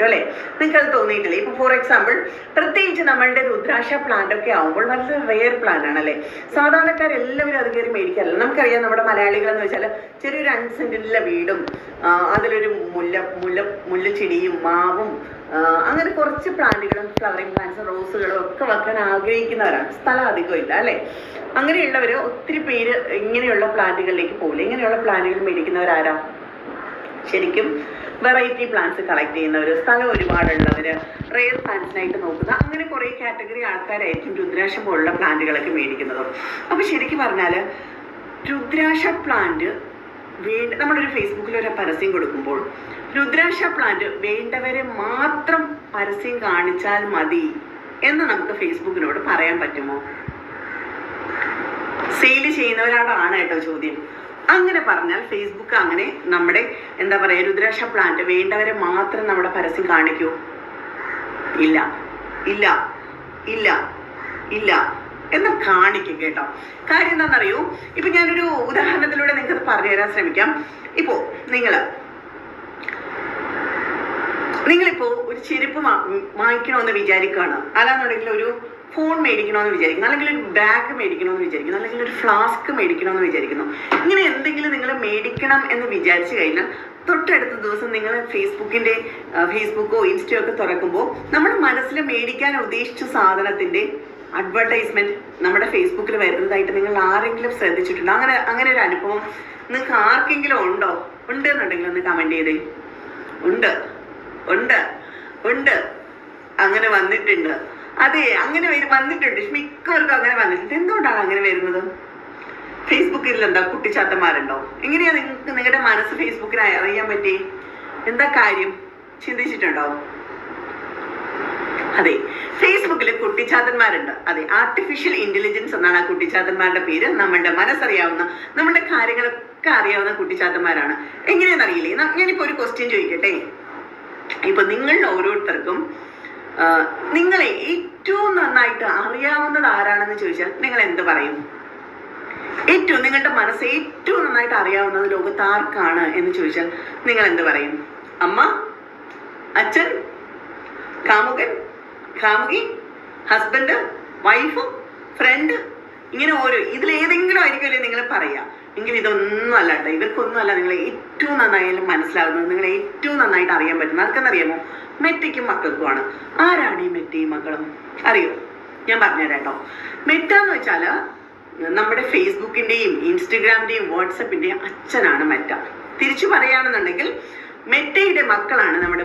അല്ലേ? നിങ്ങൾക്ക് അത് തോന്നിയിട്ടില്ലേ? ഇപ്പൊ ഫോർ എക്സാമ്പിൾ പ്രത്യേകിച്ച് നമ്മളുടെ രുദ്രാക്ഷ പ്ലാന്റ് ഒക്കെ ആവുമ്പോൾ വളരെ റെയർ പ്ലാന്റ് ആണല്ലേ. സാധാരണക്കാരെല്ലാവരും അത് കയറി മേടിക്കാറില്ല. നമുക്കറിയാം നമ്മുടെ മലയാളികൾ എന്ന് വെച്ചാൽ ചെറിയൊരു 5 സെന്റിലെ വീടും അതിലൊരു മുല്ലച്ചെടിയും മാവും അങ്ങനെ കുറച്ച് പ്ലാന്റുകളും ഫ്ലവറിങ് പ്ലാന്റ്സും റോസുകളും ഒക്കെ വെക്കാൻ ആഗ്രഹിക്കുന്നവരാണ്. സ്ഥലം അധികം ഇല്ല അല്ലേ. അങ്ങനെയുള്ളവർ ഒത്തിരി പേര് ഇങ്ങനെയുള്ള പ്ലാന്റുകളിലേക്ക് പോകില്ല. ഇങ്ങനെയുള്ള പ്ലാന്റുകൾ മേടിക്കുന്നവരാരാ? ശരിക്കും വെറൈറ്റി പ്ലാന്റ്സ് കളക്ട് ചെയ്യുന്നവർ, സ്ഥലം ഒരുപാടുള്ളവർ, റെയർ പ്ലാന്റ്സിനായിട്ട് നോക്കുന്ന അങ്ങനെ കുറേ കാറ്റഗറി ആൾക്കാരായിരിക്കും രുദ്രാക്ഷം പോലുള്ള പ്ലാന്റുകളൊക്കെ മേടിക്കുന്നത്. അപ്പോൾ ശരിക്കും പറഞ്ഞാൽ രുദ്രാക്ഷ പ്ലാന്റ് നമ്മളൊരു ഫേസ്ബുക്കിൽ ഒരു പരസ്യം കൊടുക്കുമ്പോൾ രുദ്രാക്ഷ പ്ലാന്റ് വേണ്ടവരെ മാത്രം പരസ്യം കാണിച്ചാൽ മതി എന്ന് നമുക്ക് ഫേസ്ബുക്കിനോട് പറയാൻ പറ്റുമോ? സെയിൽ ചെയ്യുന്നവരാണ് കേട്ടോ ചോദ്യം. അങ്ങനെ പറഞ്ഞാൽ ഫേസ്ബുക്ക് അങ്ങനെ നമ്മുടെ എന്താ പറയുക രുദ്രാക്ഷ പ്ലാന്റ് വേണ്ടവരെ മാത്രം നമ്മുടെ പരസ്യം കാണിക്കൂ? ഇല്ല ഇല്ല ഇല്ല ഇല്ല എന്ന് കാണിക്കും കേട്ടോ. കാര്യം എന്താണെന്നറിയോ? ഇപ്പൊ ഞാനൊരു ഉദാഹരണത്തിലൂടെ നിങ്ങൾക്ക് പറഞ്ഞു തരാൻ ശ്രമിക്കാം. ഇപ്പോ നിങ്ങളിപ്പോ ഒരു ചെരുപ്പ് വാങ്ങിക്കണമെന്ന് വിചാരിക്കുകയാണ്, അല്ലാന്നുണ്ടെങ്കിൽ ഒരു ഫോൺ മേടിക്കണമെന്ന് വിചാരിക്കുന്നു, അല്ലെങ്കിൽ ഒരു ബാഗ് മേടിക്കണമെന്ന് വിചാരിക്കുന്നു, അല്ലെങ്കിൽ ഒരു ഫ്ലാസ്ക് മേടിക്കണമെന്ന് വിചാരിക്കുന്നു. ഇങ്ങനെ എന്തെങ്കിലും നിങ്ങൾ മേടിക്കണം എന്ന് വിചാരിച്ചു കഴിഞ്ഞാൽ തൊട്ടടുത്ത ദിവസം നിങ്ങൾ ഫേസ്ബുക്കോ ഇൻസ്റ്റയോ ഒക്കെ തുറക്കുമ്പോൾ നമ്മുടെ മനസ്സിൽ മേടിക്കാൻ ഉദ്ദേശിച്ച സാധനത്തിന്റെ അഡ്വർടൈസ്മെന്റ് നമ്മുടെ ഫേസ്ബുക്കിൽ വരുന്നതായിട്ട് നിങ്ങൾ ആരെങ്കിലും ശ്രദ്ധിച്ചിട്ടുണ്ടോ? അങ്ങനെ ഒരു അനുഭവം നിങ്ങൾക്ക് ആർക്കെങ്കിലും ഉണ്ടോ? ഉണ്ട് എന്നുണ്ടെങ്കിൽ ഒന്ന് കമന്റ് ചെയ്തേ. ഉണ്ട് ഉണ്ട് ഉണ്ട് അങ്ങനെ വന്നിട്ടുണ്ട്. അതെ, അങ്ങനെ വന്നിട്ടുണ്ട്. മിക്കവർക്കും അങ്ങനെ വന്നിട്ടുണ്ട്. എന്തുകൊണ്ടാണ് അങ്ങനെ വരുന്നത്? ഫേസ്ബുക്കിൽ എന്താ കുട്ടിച്ചാത്തന്മാരുണ്ടോ? എങ്ങനെയാ നിങ്ങൾക്ക് നിങ്ങളുടെ മനസ്സ് ഫേസ്ബുക്കിൽ അറിയാൻ പറ്റി? എന്താ കാര്യം ചിന്തിച്ചിട്ടുണ്ടോ? അതെ, ഫേസ്ബുക്കിൽ കുട്ടിച്ചാത്തന്മാരുണ്ട്. അതെ, ആർട്ടിഫിഷ്യൽ ഇന്റലിജൻസ് എന്നാണ് ആ കുട്ടിച്ചാത്തന്മാരുടെ പേര്. നമ്മളുടെ മനസ്സറിയാവുന്ന, നമ്മുടെ കാര്യങ്ങളൊക്കെ അറിയാവുന്ന കുട്ടിച്ചാത്തന്മാരാണ്. എങ്ങനെയാണെന്നറിയില്ലേ? ഞാനിപ്പോ ഒരു ക്വസ്റ്റ്യൻ ചോദിക്കട്ടെ. ഇപ്പൊ നിങ്ങൾ ഓരോരുത്തർക്കും നിങ്ങളെ ഏറ്റവും നന്നായിട്ട് അറിയാവുന്നത് ആരാണെന്ന് ചോദിച്ചാൽ നിങ്ങൾ എന്ത് പറയും? നിങ്ങളുടെ മനസ്സ് ഏറ്റവും നന്നായിട്ട് അറിയാവുന്നത് ലോകത്ത് ആർക്കാണ് എന്ന് ചോദിച്ചാൽ നിങ്ങൾ എന്ത് പറയും? അമ്മ, അച്ഛൻ, കാമുകൻ, കാമുകി, ഹസ്ബൻഡ്, വൈഫ്, ഫ്രണ്ട്, ഇങ്ങനെ ഇതിലേതെങ്കിലും ആയിരിക്കുമല്ലേ നിങ്ങൾ പറയാ. എങ്കിൽ ഇതൊന്നും അല്ല കേട്ടോ. ഇവർക്കൊന്നും അല്ല നിങ്ങളെ ഏറ്റവും നന്നായാലും മനസ്സിലാവുന്നത്, നിങ്ങളെ ഏറ്റവും നന്നായിട്ട് അറിയാൻ പറ്റും. ആർക്കെന്നറിയാമോ? മെറ്റയ്ക്കും മക്കൾക്കുമാണ്. ആരാണ് ഈ മെറ്റയും മക്കളും? അറിയോ? ഞാൻ പറഞ്ഞുതരാം കേട്ടോ. മെറ്റ എന്ന് വെച്ചാൽ നമ്മുടെ ഫേസ്ബുക്കിന്റെയും ഇൻസ്റ്റഗ്രാമിന്റെയും വാട്സപ്പിന്റെയും അച്ഛനാണ് മെറ്റ. തിരിച്ചു പറയുകയാണെന്നുണ്ടെങ്കിൽ മെറ്റയുടെ മക്കളാണ് നമ്മുടെ